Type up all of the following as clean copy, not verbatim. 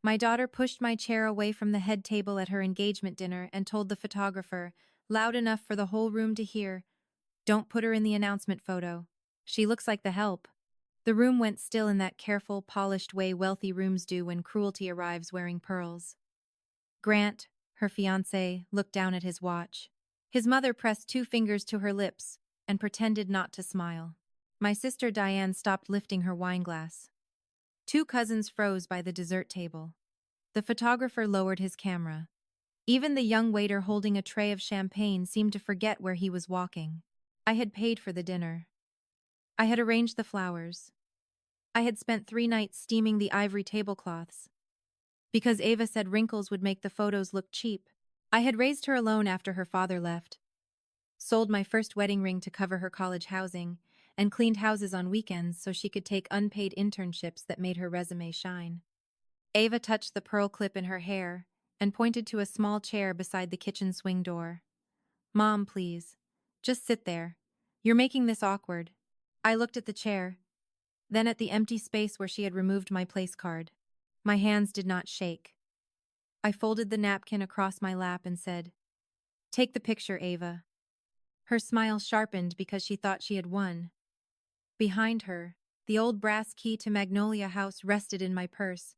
My daughter pushed my chair away from the head table at her engagement dinner and told the photographer, loud enough for the whole room to hear, "Don't put her in the announcement photo. She looks like the help." The room went still in that careful, polished way wealthy rooms do when cruelty arrives wearing pearls. Grant, her fiancé, looked down at his watch. His mother pressed 2 fingers to her lips and pretended not to smile. My sister Diane stopped lifting her wineglass. 2 cousins froze by the dessert table. The photographer lowered his camera. Even the young waiter holding a tray of champagne seemed to forget where he was walking. I had paid for the dinner. I had arranged the flowers. I had spent 3 nights steaming the ivory tablecloths. Because Ava said wrinkles would make the photos look cheap, I had raised her alone after her father left, sold my first wedding ring to cover her college housing, and cleaned houses on weekends so she could take unpaid internships that made her resume shine. Ava touched the pearl clip in her hair and pointed to a small chair beside the kitchen swing door. "Mom, please. Just sit there. You're making this awkward." I looked at the chair, then at the empty space where she had removed my place card. My hands did not shake. I folded the napkin across my lap and said, "Take the picture, Ava." Her smile sharpened because she thought she had won. Behind her, the old brass key to Magnolia House rested in my purse,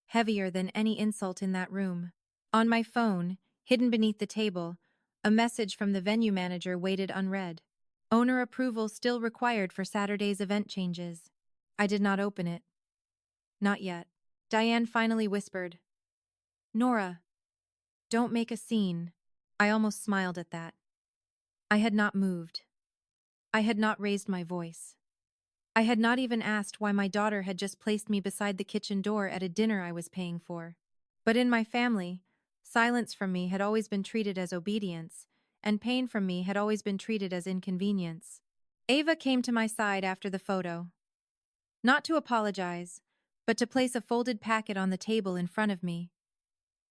heavier than any insult in that room. On my phone, hidden beneath the table, a message from the venue manager waited unread. Owner approval still required for Saturday's event changes. I did not open it. Not yet. Diane finally whispered, "Nora, don't make a scene." I almost smiled at that. I had not moved. I had not raised my voice. I had not even asked why my daughter had just placed me beside the kitchen door at a dinner I was paying for. But in my family, silence from me had always been treated as obedience, and pain from me had always been treated as inconvenience. Ava came to my side after the photo. Not to apologize, but to place a folded packet on the table in front of me.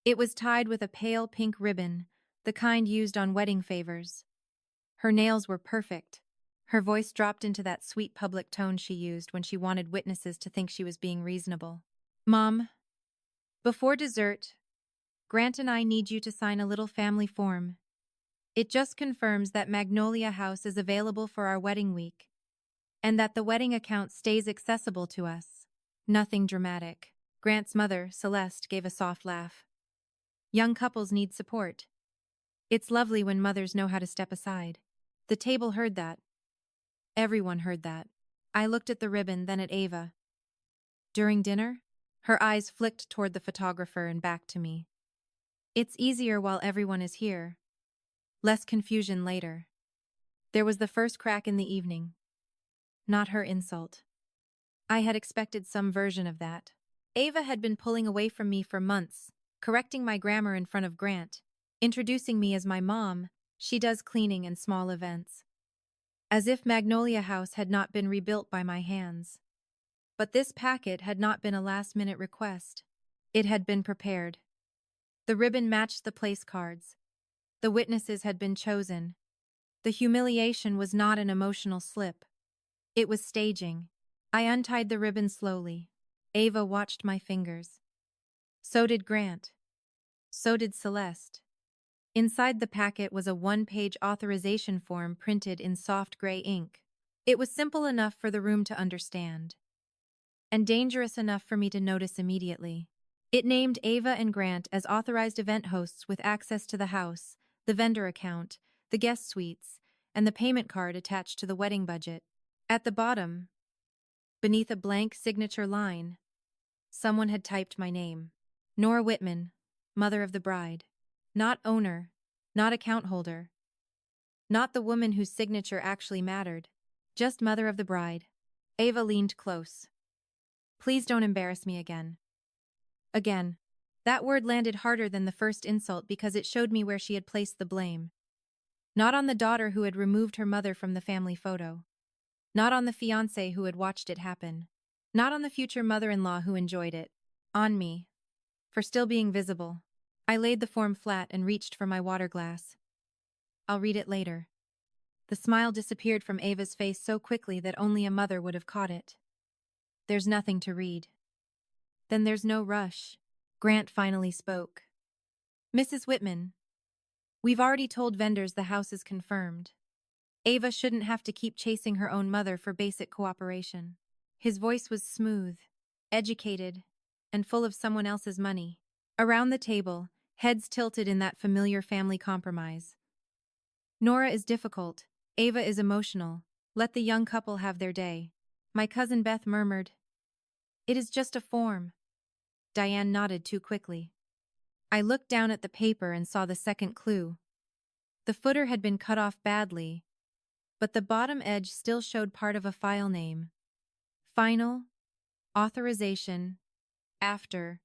It was tied with a pale pink ribbon, the kind used on wedding favors. Her nails were perfect. Her voice dropped into that sweet public tone she used when she wanted witnesses to think she was being reasonable. "Mom, before dessert, Grant and I need you to sign a little family form. It just confirms that Magnolia House is available for our wedding week, and that the wedding account stays accessible to us." Nothing dramatic. Grant's mother, Celeste, gave a soft laugh. "Young couples need support. It's lovely when mothers know how to step aside." The table heard that. Everyone heard that. I looked at the ribbon, then at Ava. During dinner, her eyes flicked toward the photographer and back to me. "It's easier while everyone is here. Less confusion later." There was the first crack in the evening. Not her insult. I had expected some version of that. Ava had been pulling away from me for months, correcting my grammar in front of Grant, introducing me as my mom. She does cleaning and small events. As if Magnolia House had not been rebuilt by my hands. But this packet had not been a last-minute request. It had been prepared. The ribbon matched the place cards. The witnesses had been chosen. The humiliation was not an emotional slip. It was staging. I untied the ribbon slowly. Ava watched my fingers. So did Grant. So did Celeste. Inside the packet was a 1-page authorization form printed in soft gray ink. It was simple enough for the room to understand, and dangerous enough for me to notice immediately. It named Ava and Grant as authorized event hosts with access to the house, the vendor account, the guest suites, and the payment card attached to the wedding budget. At the bottom, beneath a blank signature line, someone had typed my name. Nora Whitman, mother of the bride. Not owner, not account holder. Not the woman whose signature actually mattered. Just mother of the bride. Ava leaned close. "Please don't embarrass me again." Again. That word landed harder than the first insult because it showed me where she had placed the blame. Not on the daughter who had removed her mother from the family photo. Not on the fiancé who had watched it happen. Not on the future mother-in-law who enjoyed it. On me. For still being visible. I laid the form flat and reached for my water glass. "I'll read it later." The smile disappeared from Ava's face so quickly that only a mother would have caught it. "There's nothing to read." "Then there's no rush." Grant finally spoke. Mrs. Whitman, we've already told vendors the house is confirmed. Ava shouldn't have to keep chasing her own mother for basic cooperation. His voice was smooth, educated, and full of someone else's money. Around the table, heads tilted in that familiar family compromise. Nora is difficult. Ava is emotional. Let the young couple have their day. My cousin Beth murmured, "It is just a form." Diane nodded too quickly. I looked down at the paper and saw the second clue. The footer had been cut off badly, but the bottom edge still showed part of a file name. Final, authorization, after,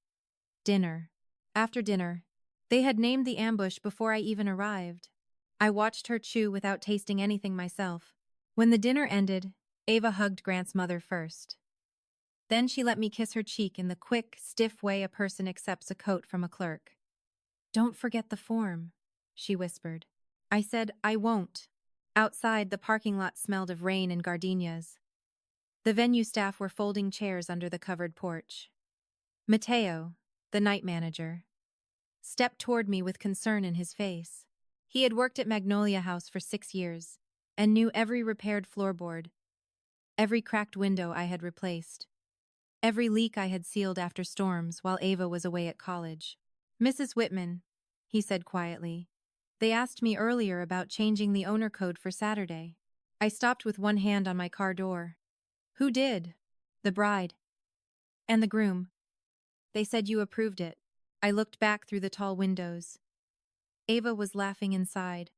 dinner. After dinner. They had named the ambush before I even arrived. I watched her chew without tasting anything myself. When the dinner ended, Ava hugged Grant's mother first. Then she let me kiss her cheek in the quick, stiff way a person accepts a coat from a clerk. "Don't forget the form," she whispered. I said, "I won't." Outside, the parking lot smelled of rain and gardenias. The venue staff were folding chairs under the covered porch. Mateo, the night manager, stepped toward me with concern in his face. He had worked at Magnolia House for 6 years and knew every repaired floorboard, every cracked window I had replaced, every leak I had sealed after storms while Ava was away at college. "Mrs. Whitman," he said quietly, "they asked me earlier about changing the owner code for Saturday." I stopped with one hand on my car door. "Who did?" "The bride. And the groom. They said you approved it." I looked back through the tall windows. Ava was laughing inside,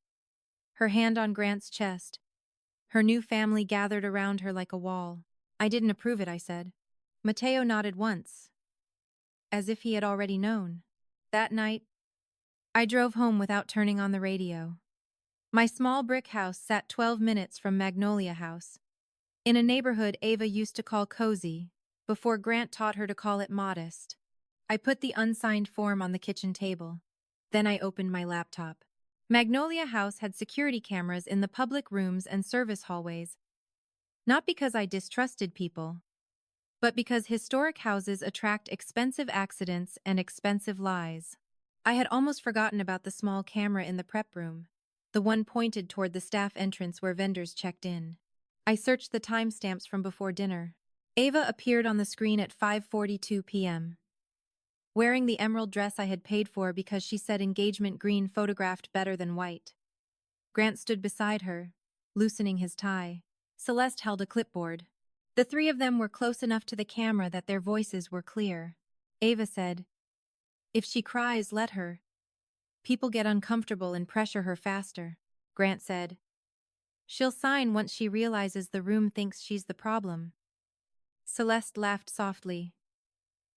her hand on Grant's chest. Her new family gathered around her like a wall. "I didn't approve it," I said. Mateo nodded once, as if he had already known. That night, I drove home without turning on the radio. My small brick house sat 12 minutes from Magnolia House, in a neighborhood Ava used to call cozy, before Grant taught her to call it modest. I put the unsigned form on the kitchen table. Then I opened my laptop. Magnolia House had security cameras in the public rooms and service hallways. Not because I distrusted people, but because historic houses attract expensive accidents and expensive lies. I had almost forgotten about the small camera in the prep room, the one pointed toward the staff entrance where vendors checked in. I searched the timestamps from before dinner. Ava appeared on the screen at 5:42 p.m. wearing the emerald dress I had paid for because she said engagement green photographed better than white. Grant stood beside her, loosening his tie. Celeste held a clipboard. The three of them were close enough to the camera that their voices were clear. Ava said, "If she cries, let her. People get uncomfortable and pressure her faster." Grant said, "She'll sign once she realizes the room thinks she's the problem." Celeste laughed softly.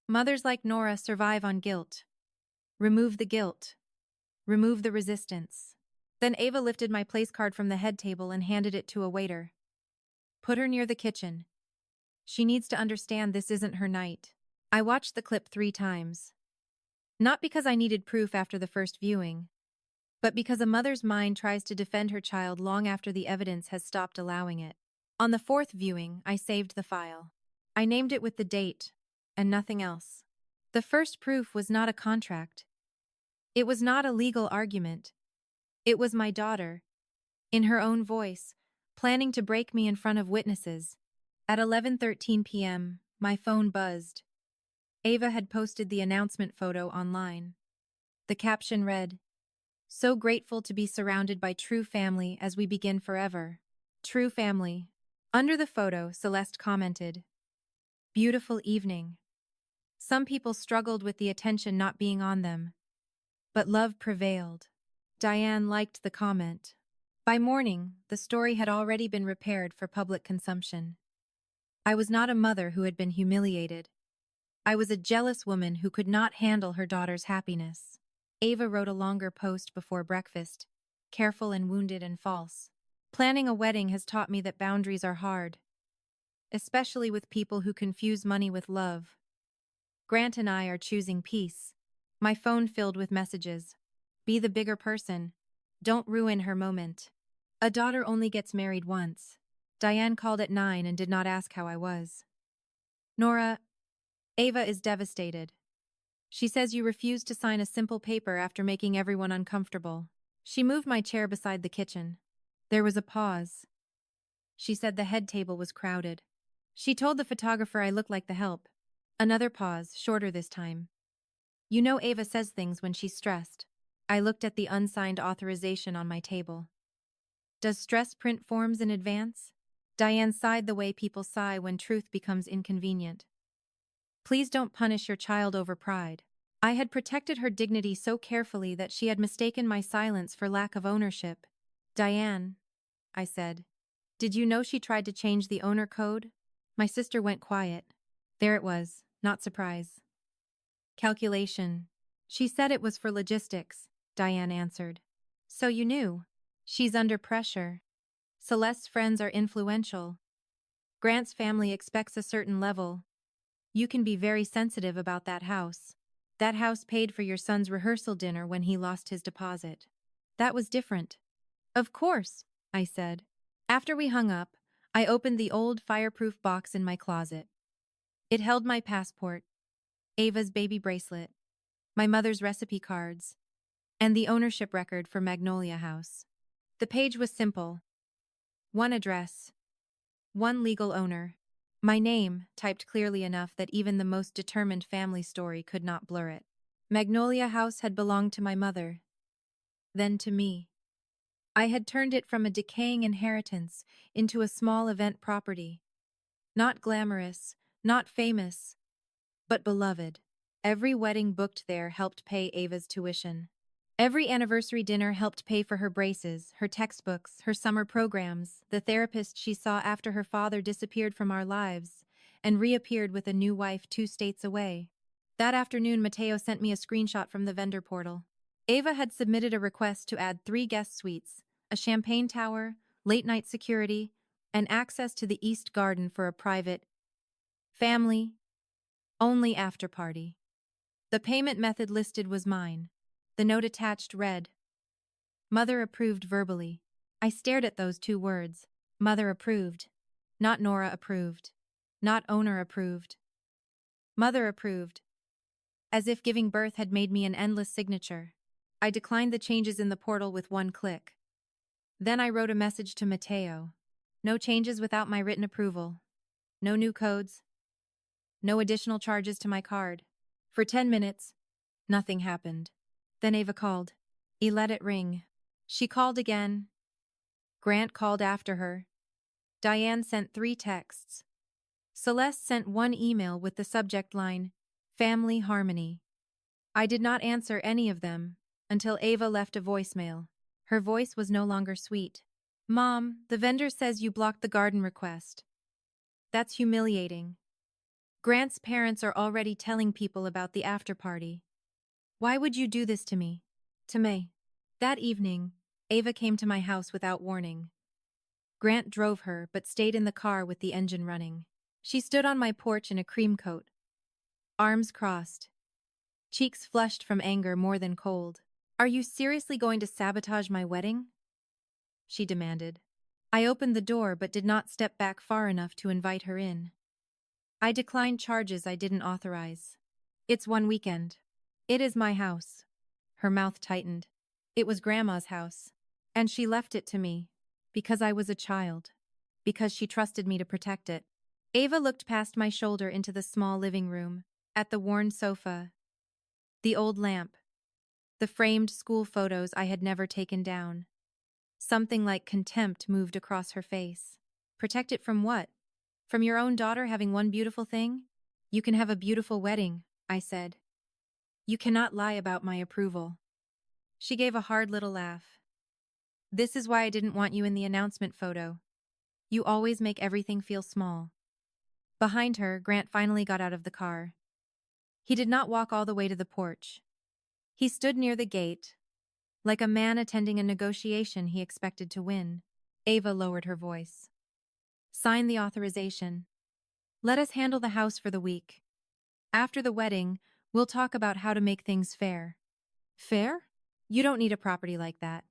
"Mothers like Nora survive on guilt. Remove the guilt. Remove the resistance." Then Ava lifted my place card from the head table and handed it to a waiter. "Put her near the kitchen. She needs to understand this isn't her night." I watched the clip 3 times. Not because I needed proof after the first viewing, but because a mother's mind tries to defend her child long after the evidence has stopped allowing it. On the 4th viewing, I saved the file. I named it with the date, and nothing else. The first proof was not a contract. It was not a legal argument. It was my daughter, in her own voice, planning to break me in front of witnesses. At 11:13 p.m., my phone buzzed. Ava had posted the announcement photo online. The caption read, "So grateful to be surrounded by true family as we begin forever. True family." Under the photo, Celeste commented, "Beautiful evening." Some people struggled with the attention not being on them, but love prevailed. Diane liked the comment. By morning, the story had already been repaired for public consumption. I was not a mother who had been humiliated. I was a jealous woman who could not handle her daughter's happiness. Ava wrote a longer post before breakfast, careful and wounded and false. "Planning a wedding has taught me that boundaries are hard, especially with people who confuse money with love. Grant and I are choosing peace." My phone filled with messages. "Be the bigger person. Don't ruin her moment. A daughter only gets married once." Diane called at 9 and did not ask how I was. "Nora, Ava is devastated. She says you refused to sign a simple paper after making everyone uncomfortable. She moved my chair beside the kitchen. There was a pause. She said the head table was crowded. She told the photographer I looked like the help. Another pause, shorter this time. You know Ava says things when she's stressed. I looked at the unsigned authorization on my table. Does stress print forms in advance? Diane sighed the way people sigh when truth becomes inconvenient. Please don't punish your child over pride. I had protected her dignity so carefully that she had mistaken my silence for lack of ownership. Diane, I said, did you know she tried to change the owner code? My sister went quiet. There it was, not surprise. Calculation. She said it was for logistics, Diane answered. So you knew. She's under pressure. Celeste's friends are influential. Grant's family expects a certain level. You can be very sensitive about that house. That house paid for your son's rehearsal dinner when he lost his deposit. That was different. Of course, I said. After we hung up, I opened the old fireproof box in my closet. It held my passport, Ava's baby bracelet, my mother's recipe cards, and the ownership record for Magnolia House. The page was simple. One address, one legal owner. My name, typed clearly enough that even the most determined family story could not blur it. Magnolia House had belonged to my mother, then to me. I had turned it from a decaying inheritance into a small event property. Not glamorous, not famous, but beloved. Every wedding booked there helped pay Ava's tuition. Every anniversary dinner helped pay for her braces, her textbooks, her summer programs, the therapist she saw after her father disappeared from our lives and reappeared with a new wife 2 states away. That afternoon, Mateo sent me a screenshot from the vendor portal. Ava had submitted a request to add 3 guest suites, a champagne tower, late-night security, and access to the East Garden for a private, family-only after-party. The payment method listed was mine. The note attached read, Mother approved verbally. I stared at those 2 words. Mother approved. Not Nora approved. Not owner approved. Mother approved. As if giving birth had made me an endless signature. I declined the changes in the portal with 1 click. Then I wrote a message to Mateo. No changes without my written approval. No new codes. No additional charges to my card. For 10 minutes, nothing happened. Then Ava called. He let it ring. She called again. Grant called after her. Diane sent 3 texts. Celeste sent 1 email with the subject line, Family Harmony. I did not answer any of them until Ava left a voicemail. Her voice was no longer sweet. Mom, the vendor says you blocked the garden request. That's humiliating. Grant's parents are already telling people about the after-party. Why would you do this to me? To me. That evening, Ava came to my house without warning. Grant drove her, but stayed in the car with the engine running. She stood on my porch in a cream coat, arms crossed, cheeks flushed from anger more than cold. Are you seriously going to sabotage my wedding? She demanded. I opened the door but did not step back far enough to invite her in. I declined charges I didn't authorize. It's 1 weekend. It is my house. Her mouth tightened. It was Grandma's house. And she left it to me. Because I was a child. Because she trusted me to protect it. Ava looked past my shoulder into the small living room, at the worn sofa, the old lamp, the framed school photos I had never taken down. Something like contempt moved across her face. Protect it from what? From your own daughter having one beautiful thing? You can have a beautiful wedding, I said. You cannot lie about my approval. She gave a hard little laugh. This is why I didn't want you in the announcement photo. You always make everything feel small. Behind her, Grant finally got out of the car. He did not walk all the way to the porch. He stood near the gate, like a man attending a negotiation he expected to win. Ava lowered her voice. Sign the authorization. Let us handle the house for the week. After the wedding, we'll talk about how to make things fair. Fair? You don't need a property like that.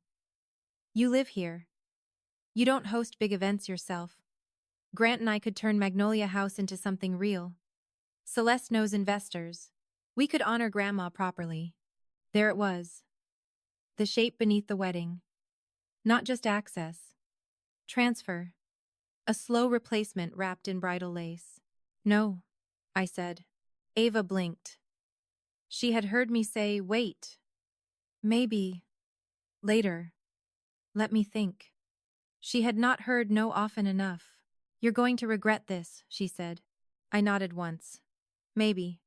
You live here. You don't host big events yourself. Grant and I could turn Magnolia House into something real. Celeste knows investors. We could honor Grandma properly. There it was. The shape beneath the wedding. Not just access. Transfer. A slow replacement wrapped in bridal lace. No, I said. Ava blinked. She had heard me say, wait. Maybe. Later. Let me think. She had not heard no often enough. You're going to regret this, she said. I nodded once. Maybe.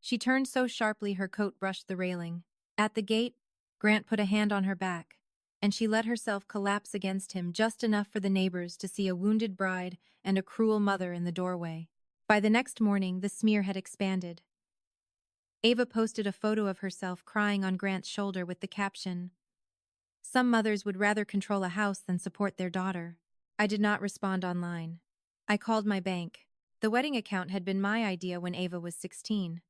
She turned so sharply her coat brushed the railing. At the gate, Grant put a hand on her back, and she let herself collapse against him just enough for the neighbors to see a wounded bride and a cruel mother in the doorway. By the next morning, the smear had expanded. Ava posted a photo of herself crying on Grant's shoulder with the caption, "Some mothers would rather control a house than support their daughter." I did not respond online. I called my bank. The wedding account had been my idea when Ava was 16.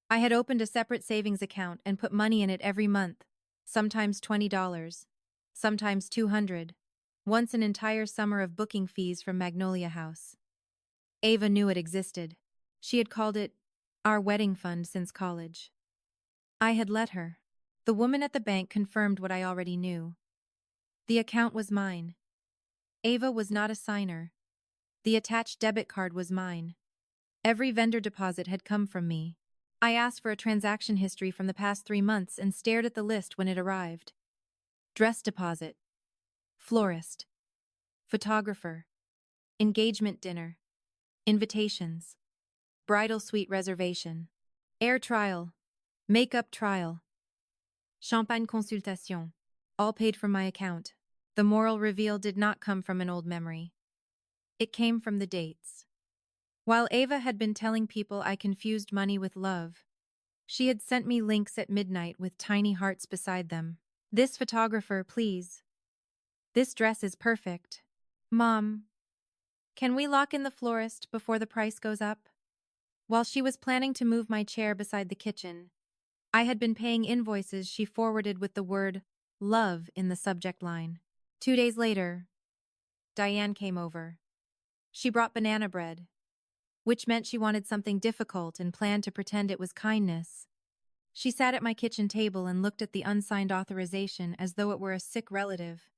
I had opened a separate savings account and put money in it every month, sometimes $20, sometimes $200, once an entire summer of booking fees from Magnolia House. Ava knew it existed. She had called it our wedding fund since college. I had let her. The woman at the bank confirmed what I already knew. The account was mine. Ava was not a signer. The attached debit card was mine. Every vendor deposit had come from me. I asked for a transaction history from the past 3 months and stared at the list when it arrived. Dress deposit. Florist. Photographer. Engagement dinner. Invitations. Bridal suite reservation. Hair trial. Makeup trial. Champagne consultation. All paid from my account. The moral reveal did not come from an old memory. It came from the dates. While Ava had been telling people I confused money with love, she had sent me links at midnight with tiny hearts beside them. This photographer, please. This dress is perfect. Mom, can we lock in the florist before the price goes up? While she was planning to move my chair beside the kitchen, I had been paying invoices she forwarded with the word love in the subject line. 2 days later, Diane came over. She brought banana bread, which meant she wanted something difficult and planned to pretend it was kindness. She sat at my kitchen table and looked at the unsigned authorization as though it were a sick relative.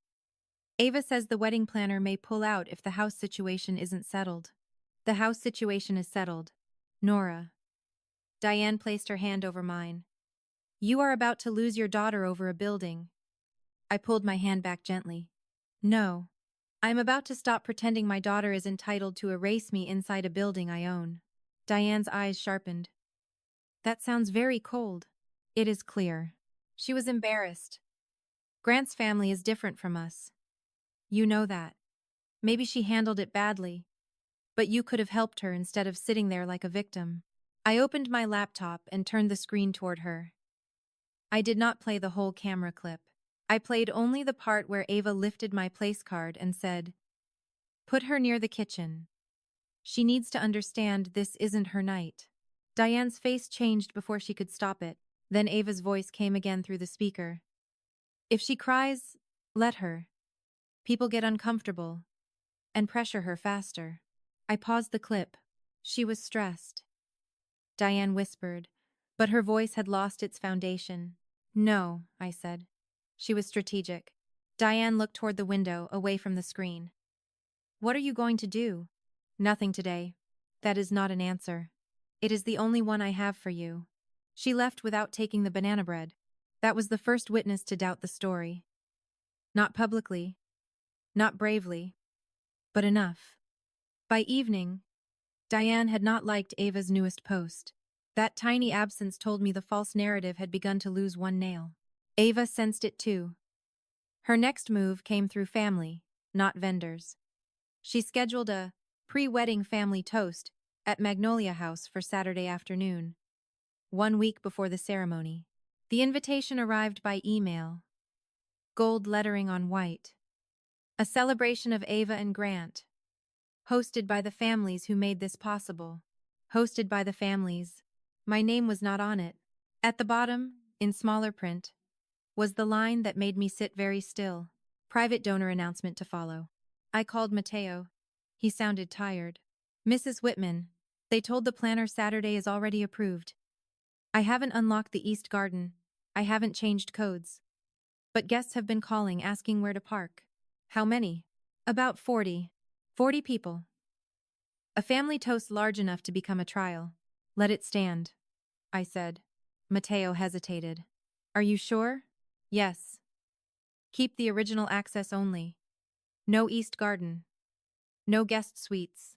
Ava says the wedding planner may pull out if the house situation isn't settled. The house situation is settled. Nora. Diane placed her hand over mine. You are about to lose your daughter over a building. I pulled my hand back gently. No. I am about to stop pretending my daughter is entitled to erase me inside a building I own. Diane's eyes sharpened. That sounds very cold. It is clear. She was embarrassed. Grant's family is different from us. You know that. Maybe she handled it badly, but you could have helped her instead of sitting there like a victim. I opened my laptop and turned the screen toward her. I did not play the whole camera clip. I played only the part where Ava lifted my place card and said, "Put her near the kitchen. She needs to understand this isn't her night." Diane's face changed before she could stop it. Then Ava's voice came again through the speaker. If she cries, let her. People get uncomfortable and pressure her faster. I paused the clip. She was stressed. Diane whispered, but her voice had lost its foundation. No, I said. She was strategic. Diane looked toward the window, away from the screen. What are you going to do? Nothing today. That is not an answer. It is the only one I have for you. She left without taking the banana bread. That was the first witness to doubt the story. Not publicly, not bravely, but enough. By evening, Diane had not liked Ava's newest post. That tiny absence told me the false narrative had begun to lose one nail. Ava sensed it too. Her next move came through family, not vendors. She scheduled a pre-wedding family toast at Magnolia House for Saturday afternoon, 1 week before the ceremony. The invitation arrived by email. Gold lettering on white. A celebration of Ava and Grant. Hosted by the families who made this possible. Hosted by the families. My name was not on it. At the bottom, in smaller print, was the line that made me sit very still. Private donor announcement to follow. I called Mateo. He sounded tired. Mrs. Whitman, they told the planner Saturday is already approved. I haven't unlocked the East Garden. I haven't changed codes. But guests have been calling asking where to park. How many? About 40. 40 people. A family toast large enough to become a trial. Let it stand, I said. Mateo hesitated. Are you sure? Yes. Keep the original access only. No East Garden. No guest suites.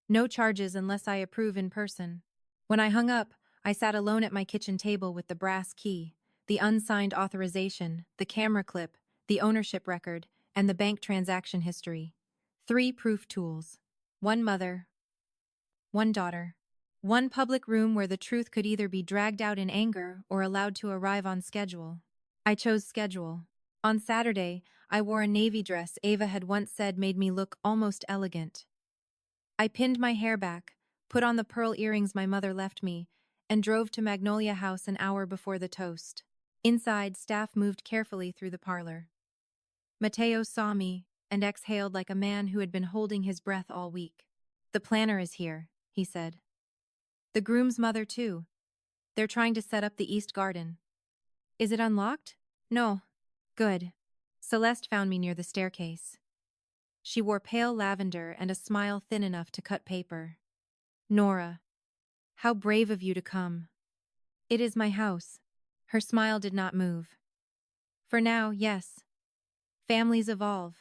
No charges unless I approve in person. When I hung up, I sat alone at my kitchen table with the brass key, the unsigned authorization, the camera clip, the ownership record, and the bank transaction history. 3 proof tools. 1 mother. 1 daughter. 1 public room where the truth could either be dragged out in anger or allowed to arrive on schedule. I chose schedule. On Saturday, I wore a navy dress Ava had once said made me look almost elegant. I pinned my hair back, put on the pearl earrings my mother left me, and drove to Magnolia House an hour before the toast. Inside, staff moved carefully through the parlor. Mateo saw me and exhaled like a man who had been holding his breath all week. The planner is here, he said. The groom's mother, too. They're trying to set up the East Garden. Is it unlocked? No. Good. Celeste found me near the staircase. She wore pale lavender and a smile thin enough to cut paper. Nora, how brave of you to come. It is my house. Her smile did not move. For now, yes. Families evolve.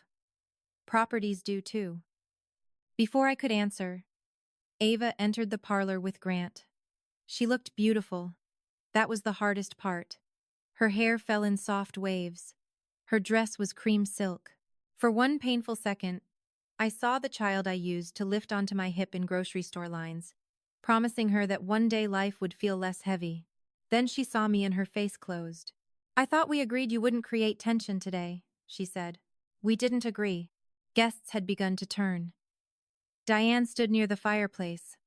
Properties do too. Before I could answer, Ava entered the parlor with Grant. She looked beautiful. That was the hardest part. Her hair fell in soft waves. Her dress was cream silk. For one painful second, I saw the child I used to lift onto my hip in grocery store lines, promising her that one day life would feel less heavy. Then she saw me and her face closed. I thought we agreed you wouldn't create tension today, she said. We didn't agree. Guests had begun to turn. Diane stood near the fireplace,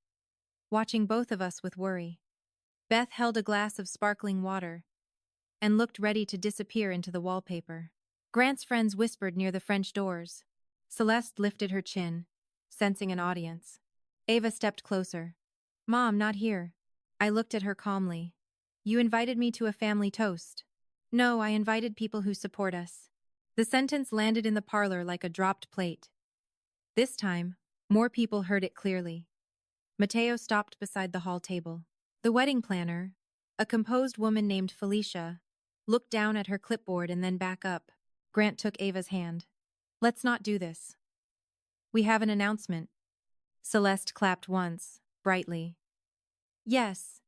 watching both of us with worry. Beth held a glass of sparkling water and looked ready to disappear into the wallpaper. Grant's friends whispered near the French doors. Celeste lifted her chin, sensing an audience. Ava stepped closer. Mom, not here. I looked at her calmly. You invited me to a family toast. No, I invited people who support us. The sentence landed in the parlor like a dropped plate. This time, more people heard it clearly. Mateo stopped beside the hall table. The wedding planner, a composed woman named Felicia, looked down at her clipboard and then back up. Grant took Ava's hand. Let's not do this. We have an announcement. Celeste clapped once, brightly. Yes.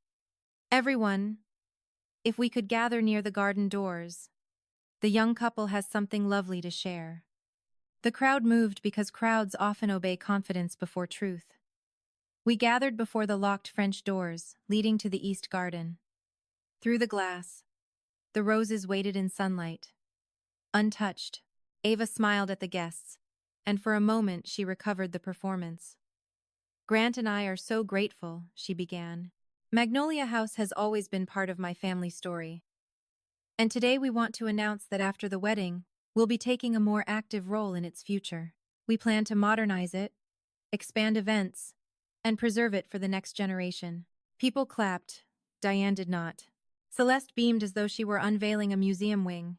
Everyone, if we could gather near the garden doors. The young couple has something lovely to share. The crowd moved because crowds often obey confidence before truth. We gathered before the locked French doors, leading to the East Garden. Through the glass, the roses waited in sunlight. Untouched, Ava smiled at the guests, and for a moment she recovered the performance. Grant and I are so grateful, she began. Magnolia House has always been part of my family story. And today we want to announce that after the wedding, we'll be taking a more active role in its future. We plan to modernize it, expand events, and preserve it for the next generation. People clapped. Diane did not. Celeste beamed as though she were unveiling a museum wing.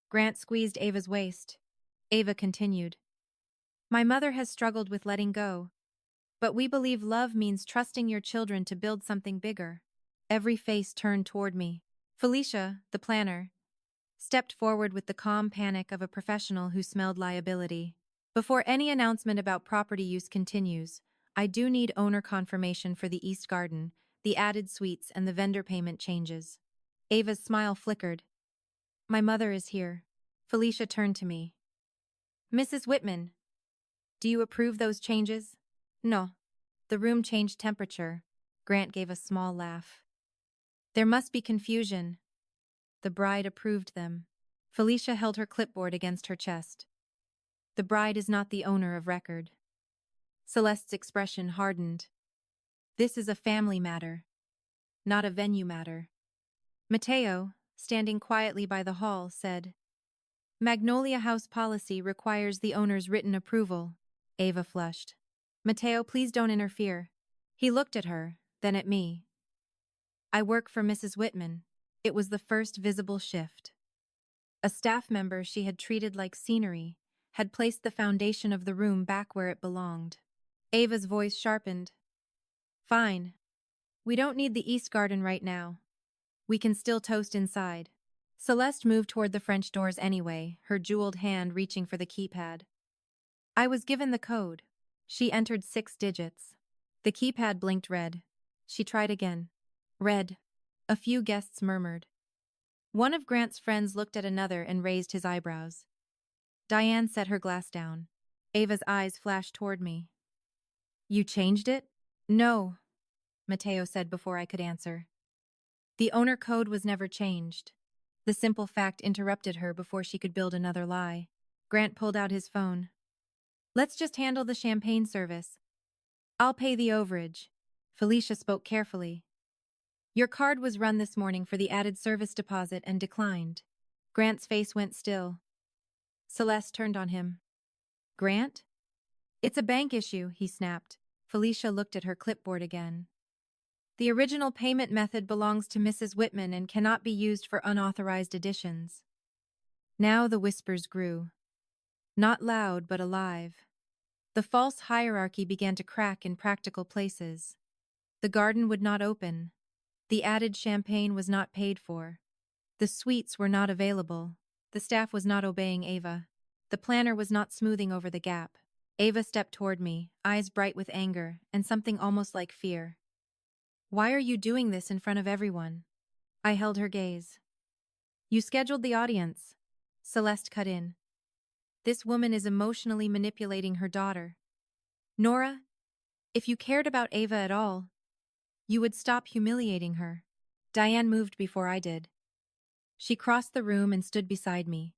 Grant squeezed Ava's waist. Ava continued. My mother has struggled with letting go, but we believe love means trusting your children to build something bigger. Every face turned toward me. Felicia, the planner, stepped forward with the calm panic of a professional who smelled liability. Before any announcement about property use continues, I do need owner confirmation for the East Garden, the added suites, and the vendor payment changes. Ava's smile flickered. My mother is here. Felicia turned to me. Mrs. Whitman, do you approve those changes? No. The room changed temperature. Grant gave a small laugh. There must be confusion. The bride approved them. Felicia held her clipboard against her chest. The bride is not the owner of record. Celeste's expression hardened. This is a family matter, not a venue matter. Mateo, standing quietly by the hall, said, Magnolia House policy requires the owner's written approval. Ava flushed. Mateo, please don't interfere. He looked at her, then at me. I work for Mrs. Whitman. It was the first visible shift. A staff member she had treated like scenery had placed the foundation of the room back where it belonged. Ava's voice sharpened. Fine. We don't need the East Garden right now. We can still toast inside. Celeste moved toward the French doors anyway, her jeweled hand reaching for the keypad. I was given the code. She entered 6 digits. The keypad blinked red. She tried again. Red. A few guests murmured. One of Grant's friends looked at another and raised his eyebrows. Diane set her glass down. Ava's eyes flashed toward me. You changed it? No, Mateo said before I could answer. The owner code was never changed. The simple fact interrupted her before she could build another lie. Grant pulled out his phone. Let's just handle the champagne service. I'll pay the overage. Felicia spoke carefully. Your card was run this morning for the added service deposit and declined. Grant's face went still. Celeste turned on him. Grant? It's a bank issue, he snapped. Felicia looked at her clipboard again. The original payment method belongs to Mrs. Whitman and cannot be used for unauthorized additions. Now the whispers grew. Not loud, but alive. The false hierarchy began to crack in practical places. The garden would not open. The added champagne was not paid for. The suites were not available. The staff was not obeying Ava. The planner was not smoothing over the gap. Ava stepped toward me, eyes bright with anger, and something almost like fear. Why are you doing this in front of everyone? I held her gaze. You scheduled the audience. Celeste cut in. This woman is emotionally manipulating her daughter. Nora, if you cared about Ava at all, you would stop humiliating her. Diane moved before I did. She crossed the room and stood beside me.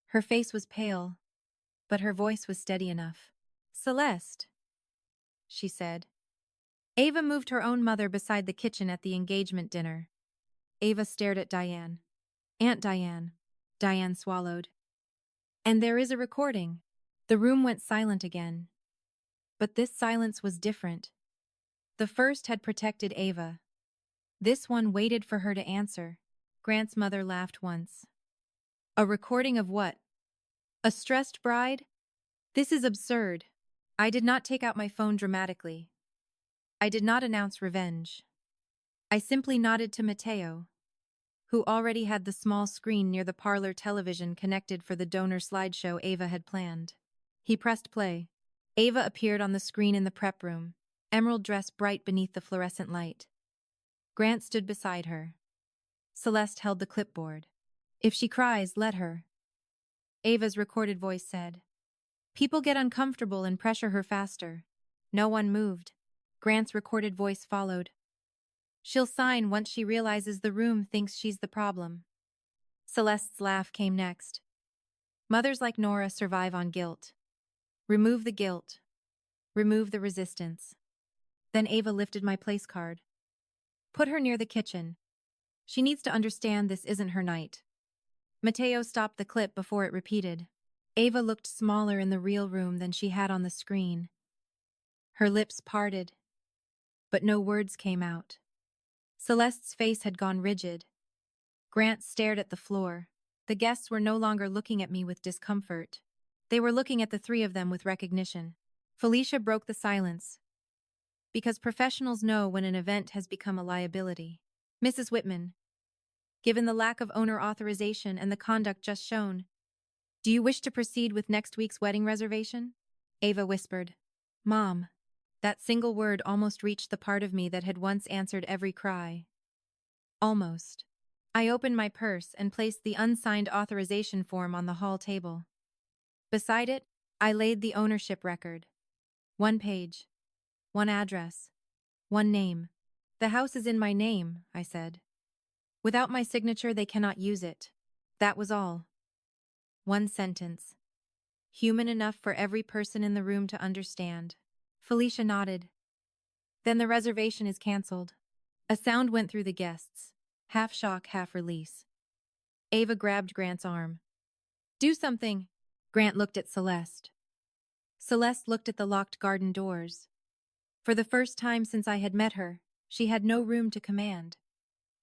Her face was pale, but her voice was steady enough. Celeste, she said. Ava moved her own mother beside the kitchen at the engagement dinner. Ava stared at Diane. Aunt Diane. Diane swallowed. And there is a recording. The room went silent again. But this silence was different. The first had protected Ava. This one waited for her to answer. Grant's mother laughed once. A recording of what? A stressed bride? This is absurd. I did not take out my phone dramatically. I did not announce revenge. I simply nodded to Mateo, who already had the small screen near the parlor television connected for the donor slideshow Ava had planned. He pressed play. Ava appeared on the screen in the prep room, emerald dress bright beneath the fluorescent light. Grant stood beside her. Celeste held the clipboard. If she cries, let her. Ava's recorded voice said. People get uncomfortable and pressure her faster. No one moved. Grant's recorded voice followed. She'll sign once she realizes the room thinks she's the problem. Celeste's laugh came next. Mothers like Nora survive on guilt. Remove the guilt. Remove the resistance. Then Ava lifted my place card. Put her near the kitchen. She needs to understand this isn't her night. Mateo stopped the clip before it repeated. Ava looked smaller in the real room than she had on the screen. Her lips parted, but no words came out. Celeste's face had gone rigid. Grant stared at the floor. The guests were no longer looking at me with discomfort. They were looking at the three of them with recognition. Felicia broke the silence, because professionals know when an event has become a liability. Mrs. Whitman, given the lack of owner authorization and the conduct just shown, do you wish to proceed with next week's wedding reservation? Ava whispered. Mom. That single word almost reached the part of me that had once answered every cry. Almost. I opened my purse and placed the unsigned authorization form on the hall table. Beside it, I laid the ownership record. 1 page. 1 address. 1 name. The house is in my name, I said. Without my signature, they cannot use it. That was all. 1 sentence. Human enough for every person in the room to understand. Felicia nodded. Then the reservation is canceled. A sound went through the guests. Half shock, half release. Ava grabbed Grant's arm. Do something. Grant looked at Celeste. Celeste looked at the locked garden doors. For the first time since I had met her, she had no room to command.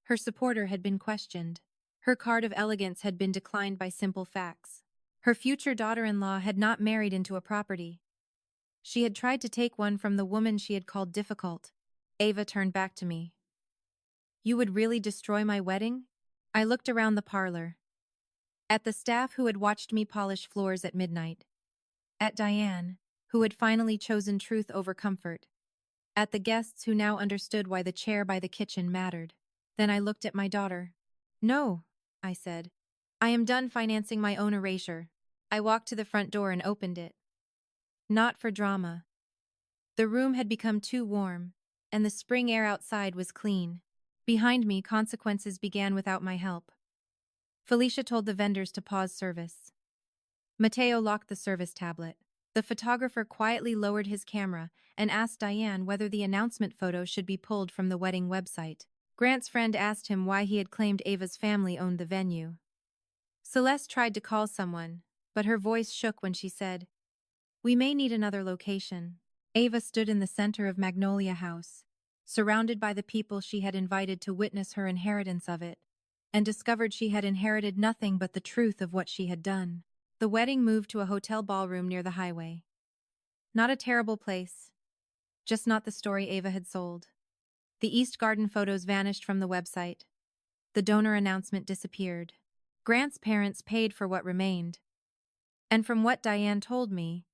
Her supporter had been questioned. Her card of elegance had been declined by simple facts. Her future daughter-in-law had not married into a property. She had tried to take one from the woman she had called difficult. Ava turned back to me. You would really destroy my wedding? I looked around the parlor. At the staff who had watched me polish floors at midnight. At Diane, who had finally chosen truth over comfort. At the guests who now understood why the chair by the kitchen mattered. Then I looked at my daughter. No, I said. I am done financing my own erasure. I walked to the front door and opened it. Not for drama. The room had become too warm, and the spring air outside was clean. Behind me, consequences began without my help. Felicia told the vendors to pause service. Mateo locked the service tablet. The photographer quietly lowered his camera and asked Diane whether the announcement photo should be pulled from the wedding website. Grant's friend asked him why he had claimed Ava's family owned the venue. Celeste tried to call someone, but her voice shook when she said, "We may need another location." Ava stood in the center of Magnolia House, surrounded by the people she had invited to witness her inheritance of it, and discovered she had inherited nothing but the truth of what she had done. The wedding moved to a hotel ballroom near the highway. Not a terrible place, just not the story Ava had sold. The East Garden photos vanished from the website. The donor announcement disappeared. Grant's parents paid for what remained. And from what Diane told me,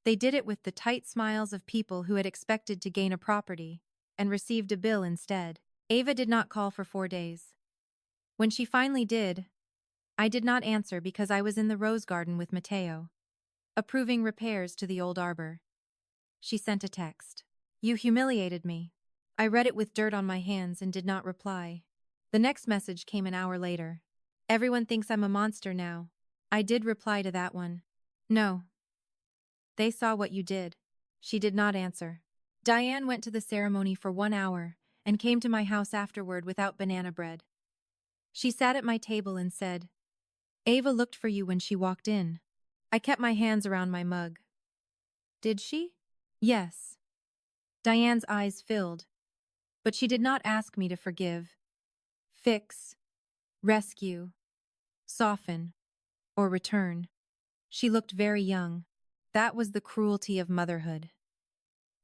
they did it with the tight smiles of people who had expected to gain a property and received a bill instead. Ava did not call for 4 days. When she finally did, I did not answer because I was in the rose garden with Mateo, approving repairs to the old arbor. She sent a text. You humiliated me. I read it with dirt on my hands and did not reply. The next message came an hour later. Everyone thinks I'm a monster now. I did reply to that one. No. They saw what you did. She did not answer. Diane went to the ceremony for 1 hour and came to my house afterward without banana bread. She sat at my table and said, Ava looked for you when she walked in. I kept my hands around my mug. Did she? Yes. Diane's eyes filled, but she did not ask me to forgive, fix, rescue, soften, or return. She looked very young. That was the cruelty of motherhood.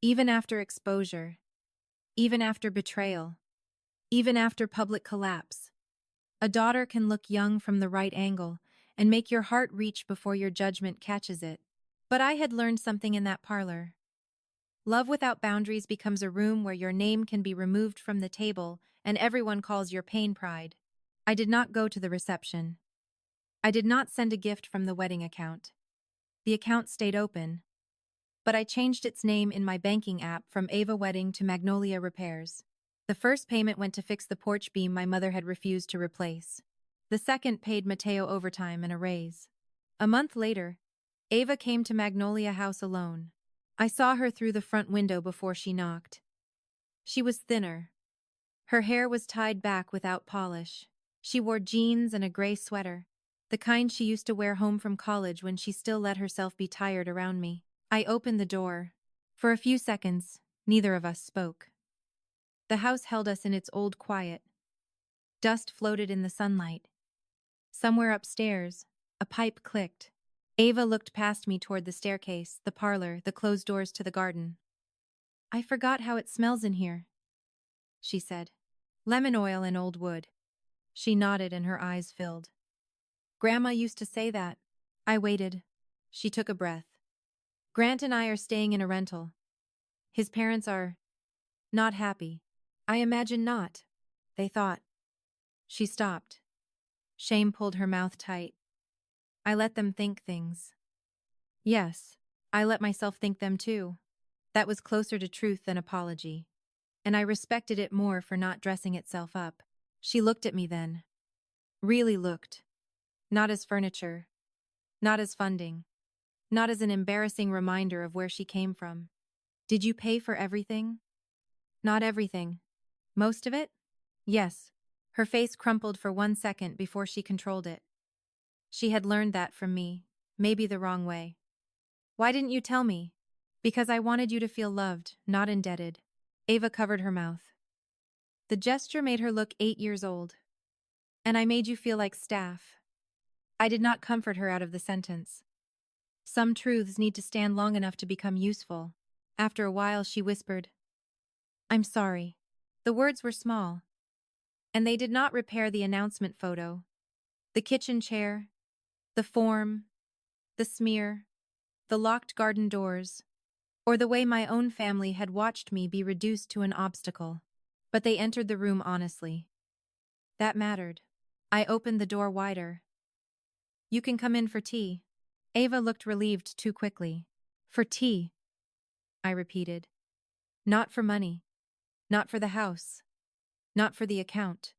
Even after exposure, even after betrayal, even after public collapse, a daughter can look young from the right angle and make your heart reach before your judgment catches it. But I had learned something in that parlor. Love without boundaries becomes a room where your name can be removed from the table and everyone calls your pain pride. I did not go to the reception. I did not send a gift from the wedding account. The account stayed open, but I changed its name in my banking app from Ava Wedding to Magnolia Repairs. The first payment went to fix the porch beam my mother had refused to replace. The second paid Mateo overtime and a raise. A month later, Ava came to Magnolia House alone. I saw her through the front window before she knocked. She was thinner. Her hair was tied back without polish. She wore jeans and a gray sweater, the kind she used to wear home from college when she still let herself be tired around me. I opened the door. For a few seconds, neither of us spoke. The house held us in its old quiet. Dust floated in the sunlight. Somewhere upstairs, a pipe clicked. Ava looked past me toward the staircase, the parlor, the closed doors to the garden. I forgot how it smells in here, she said. Lemon oil and old wood. She nodded and her eyes filled. Grandma used to say that. I waited. She took a breath. Grant and I are staying in a rental. His parents are not happy. I imagine not, they thought. She stopped. Shame pulled her mouth tight. I let them think things. Yes, I let myself think them too. That was closer to truth than apology. And I respected it more for not dressing itself up. She looked at me then. Really looked. Not as furniture. Not as funding. Not as an embarrassing reminder of where she came from. Did you pay for everything? Not everything. Most of it? Yes. Her face crumpled for 1 second before she controlled it. She had learned that from me, maybe the wrong way. Why didn't you tell me? Because I wanted you to feel loved, not indebted. Ava covered her mouth. The gesture made her look 8 years old. And I made you feel like staff. I did not comfort her out of the sentence. Some truths need to stand long enough to become useful. After a while, she whispered, I'm sorry. The words were small, and they did not repair the announcement photo, the kitchen chair, the form, the smear, the locked garden doors, or the way my own family had watched me be reduced to an obstacle. But they entered the room honestly. That mattered. I opened the door wider. You can come in for tea. Ava looked relieved too quickly. For tea, I repeated. Not for money. Not for the house. Not for the account.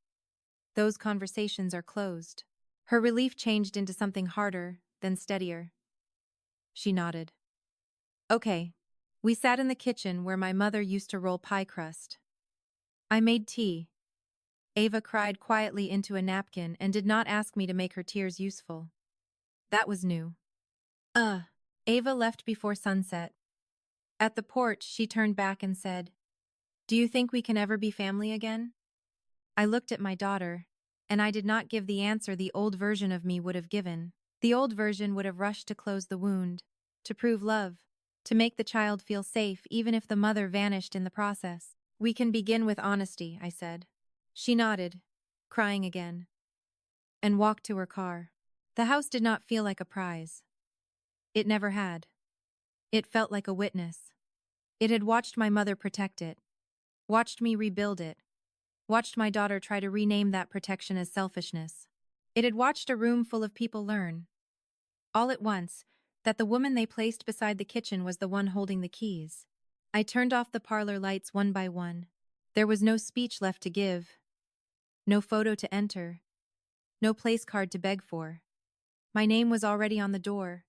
Those conversations are closed. Her relief changed into something harder, then steadier. She nodded. Okay. We sat in the kitchen where my mother used to roll pie crust. I made tea. Ava cried quietly into a napkin and did not ask me to make her tears useful. That was new. Ava left before sunset. At the porch, she turned back and said, Do you think we can ever be family again? I looked at my daughter, and I did not give the answer the old version of me would have given. The old version would have rushed to close the wound, to prove love, to make the child feel safe even if the mother vanished in the process. We can begin with honesty, I said. She nodded, crying again, and walked to her car. The house did not feel like a prize. It never had. It felt like a witness. It had watched my mother protect it, watched me rebuild it, watched my daughter try to rename that protection as selfishness. It had watched a room full of people learn, all at once, that the woman they placed beside the kitchen was the one holding the keys. I turned off the parlor lights one by one. There was no speech left to give, no photo to enter, no place card to beg for. My name was already on the door,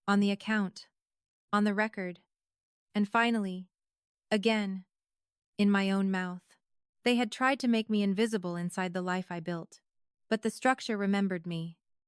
on the account, on the record, and finally, again, in my own mouth. They had tried to make me invisible inside the life I built, but the structure remembered me.